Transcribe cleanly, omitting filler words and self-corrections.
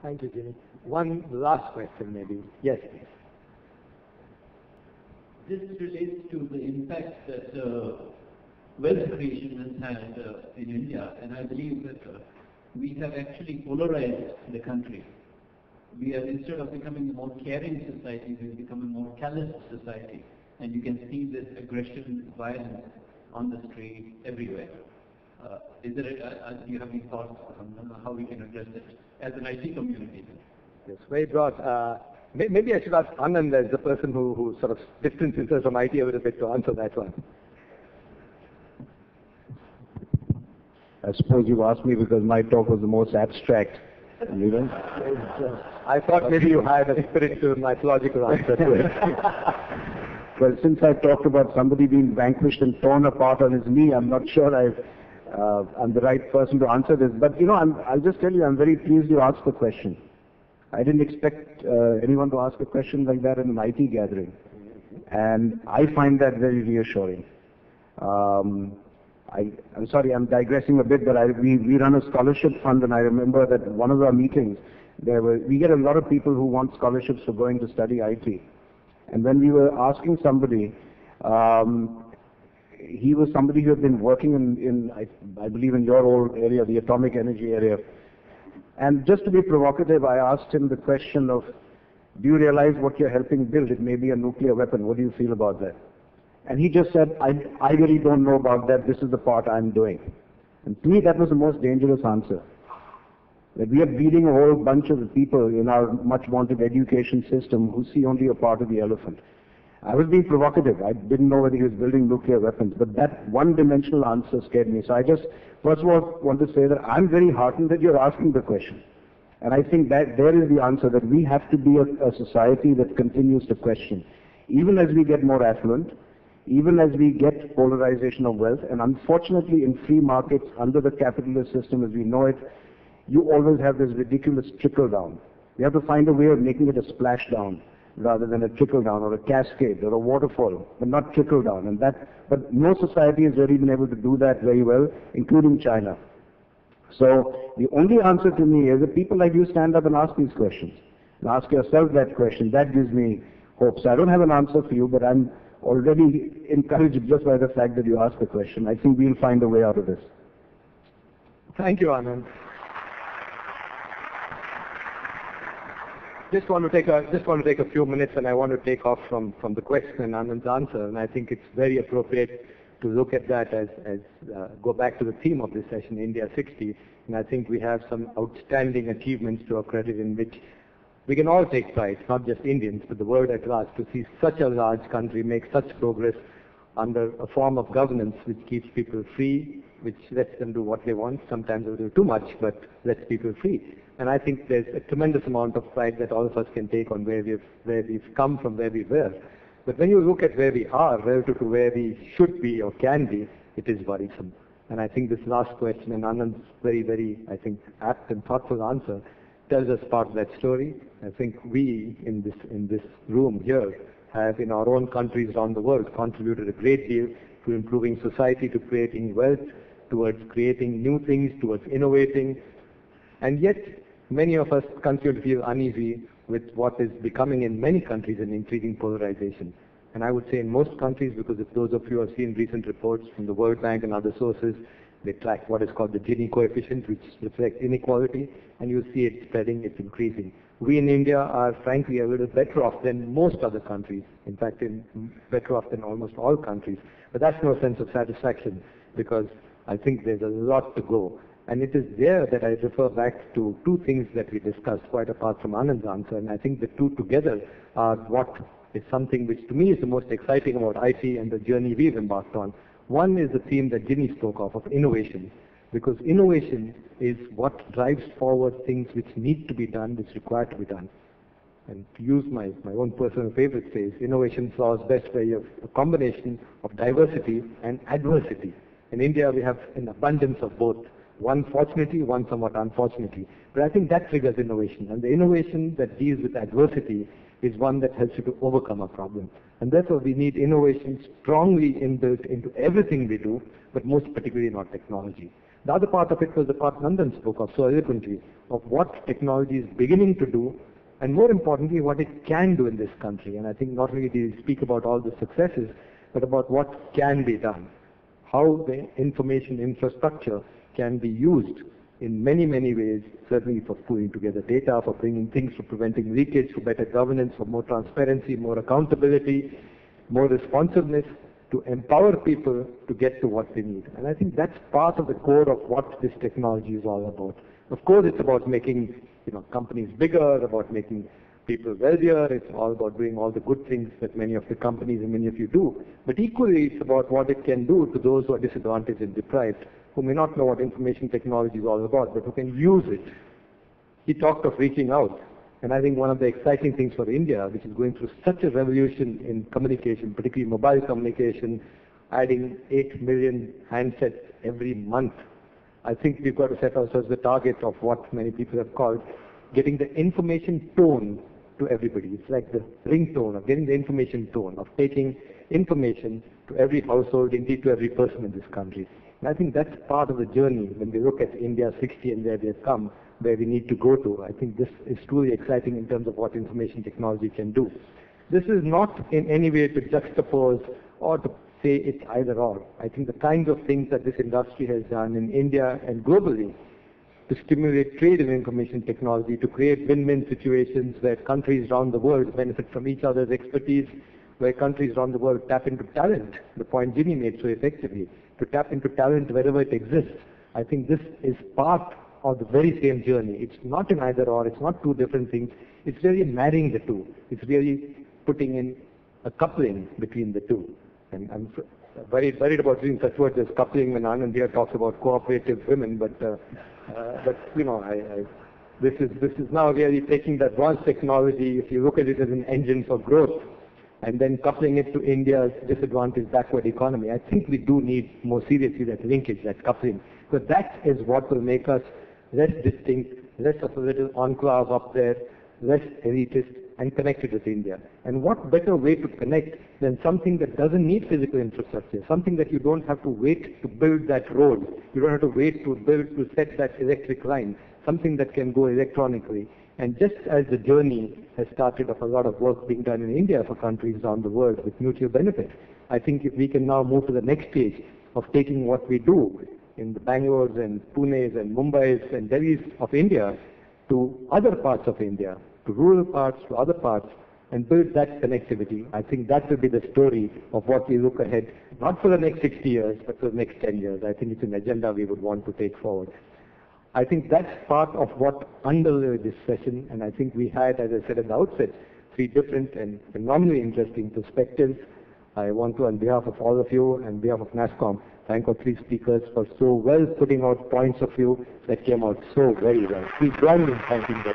Thank you, Jimmy. One last question, maybe. Yes, please. This relates to the impact that wealth creation has had in India, and I believe that we have actually polarized the country. We are, instead of becoming a more caring society, we've become a more callous society, and you can see this aggression, violence on the street everywhere. Do you have any thoughts on how we can address it as an IT community? Yes, very broad. Maybe I should ask Anand as the person who sort of distanced himself from IT a little bit to answer that one. I suppose you asked me because my talk was the most abstract. I thought maybe you had a spiritual, mythological answer to it. Well, since I talked about somebody being vanquished and torn apart on his knee, I'm not sure I'm the right person to answer this. But, I'll just tell you, I'm very pleased you asked the question. I didn't expect anyone to ask a question like that in an IT gathering. And I find that very reassuring. I'm sorry, I'm digressing a bit, but we run a scholarship fund, and I remember that one of our meetings, we get a lot of people who want scholarships for going to study IT. And when we were asking somebody, he was somebody who had been working in I believe in your old area, the atomic energy area. And just to be provocative, I asked him the question of, do you realize what you're helping build? It may be a nuclear weapon. What do you feel about that? And he just said, I really don't know about that. This is the part I'm doing. And to me, that was the most dangerous answer. That we are breeding a whole bunch of people in our much wanted education system who see only a part of the elephant. I was being provocative. I didn't know whether he was building nuclear weapons, but that one-dimensional answer scared me. So I just, first of all, want to say that I'm very heartened that you're asking the question. And I think that there is the answer, that we have to be a society that continues to question. Even as we get more affluent, even as we get polarization of wealth, and unfortunately in free markets under the capitalist system as we know it, you always have this ridiculous trickle down. We have to find a way of making it a splash down rather than a trickle down or a cascade or a waterfall, but not trickle down. But no society has really been able to do that very well, including China. So the only answer to me is that people like you stand up and ask these questions. And ask yourself that question. That gives me hope. So I don't have an answer for you, but I'm already encouraged just by the fact that you asked the question. I think we'll find a way out of this. Thank you, Anand. Just want to take a few minutes, and I want to take off from the question and Anand's answer. And I think it's very appropriate to look at that as go back to the theme of this session, India 60. And I think we have some outstanding achievements to our credit in which we can all take pride, not just Indians, but the world at large, to see such a large country make such progress under a form of governance which keeps people free, which lets them do what they want, sometimes a little too much, but lets people free. And I think there's a tremendous amount of pride that all of us can take on where we've come from where we were. But when you look at where we are relative to where we should be or can be, it is worrisome. And I think this last question, and Anand's very, very, I think, apt and thoughtful answer, tells us part of that story. I think we in this room here have in our own countries around the world contributed a great deal to improving society, to creating wealth, towards creating new things, towards innovating. And yet many of us continue to feel uneasy with what is becoming in many countries an increasing polarization. And I would say in most countries, because if those of you have seen recent reports from the World Bank and other sources, they track what is called the Gini coefficient, which reflects inequality, and you see it spreading, it's increasing. We in India are frankly a little better off than most other countries, in fact better off than almost all countries. But that's no sense of satisfaction, because I think there's a lot to go. And it is there that I refer back to two things that we discussed, quite apart from Anand's answer, and I think the two together are what is something which to me is the most exciting about IT and the journey we've embarked on. One is the theme that Ginny spoke of innovation, because innovation is what drives forward things which need to be done, which require to be done. And to use my own personal favorite phrase, innovation thrives best where you have a combination of diversity and adversity. In India we have an abundance of both, one fortunately, one somewhat unfortunately. But I think that triggers innovation, and the innovation that deals with adversity is one that helps you to overcome a problem. And therefore we need innovation strongly inbuilt into everything we do, but most particularly in our technology. The other part of it was the part Nandan spoke of so eloquently, of what technology is beginning to do, and more importantly, what it can do in this country. And I think not only did he speak about all the successes, but about what can be done, how the information infrastructure can be used in many, many ways, certainly for pulling together data, for bringing things, for preventing leakage, for better governance, for more transparency, more accountability, more responsiveness, to empower people to get to what they need. And I think that's part of the core of what this technology is all about. Of course, it's about making companies bigger, about making people wealthier, it's all about doing all the good things that many of the companies and many of you do. But equally, it's about what it can do to those who are disadvantaged and deprived, who may not know what information technology is all about, but who can use it. He talked of reaching out. And I think one of the exciting things for India, which is going through such a revolution in communication, particularly mobile communication, adding 8 million handsets every month, I think we've got to set ourselves the target of what many people have called getting the information tone to everybody. It's like the ringtone of getting the information tone, of taking information to every household, indeed to every person in this country. And I think that's part of the journey when we look at India 60 and where they've come, where we need to go to. I think this is truly exciting in terms of what information technology can do. This is not in any way to juxtapose or to say it's either or. I think the kinds of things that this industry has done in India and globally to stimulate trade in information technology, to create win-win situations where countries around the world benefit from each other's expertise, where countries around the world tap into talent, the point Jimmy made so effectively, to tap into talent wherever it exists. I think this is part of the very same journey. It's not an either or, it's not two different things, it's really marrying the two. It's really putting in a coupling between the two. And I'm worried about using such words as coupling when Anand here talks about cooperative women, but this is now really taking that advanced technology, if you look at it as an engine for growth, and then coupling it to India's disadvantaged backward economy. I think we do need more seriously that linkage, that coupling, because that is what will make us less distinct, less of a little enclave up there, less elitist, and connected with India. And what better way to connect than something that doesn't need physical infrastructure, something that you don't have to wait to build that road, you don't have to wait to set that electric line, something that can go electronically. And just as the journey has started of a lot of work being done in India for countries around the world with mutual benefit, I think if we can now move to the next stage of taking what we do in the Bangalore's and Pune's and Mumbai's and Delhi's of India to other parts of India, to rural parts, to other parts, and build that connectivity, I think that will be the story of what we look ahead, not for the next 60 years, but for the next 10 years. I think it's an agenda we would want to take forward. I think that's part of what underlay this session, and I think we had, as I said at the outset, 3 different and phenomenally interesting perspectives. I want to, on behalf of all of you and on behalf of NASSCOM, thank our 3 speakers for so well putting out points of view that came out so very well. Please join me in thanking them.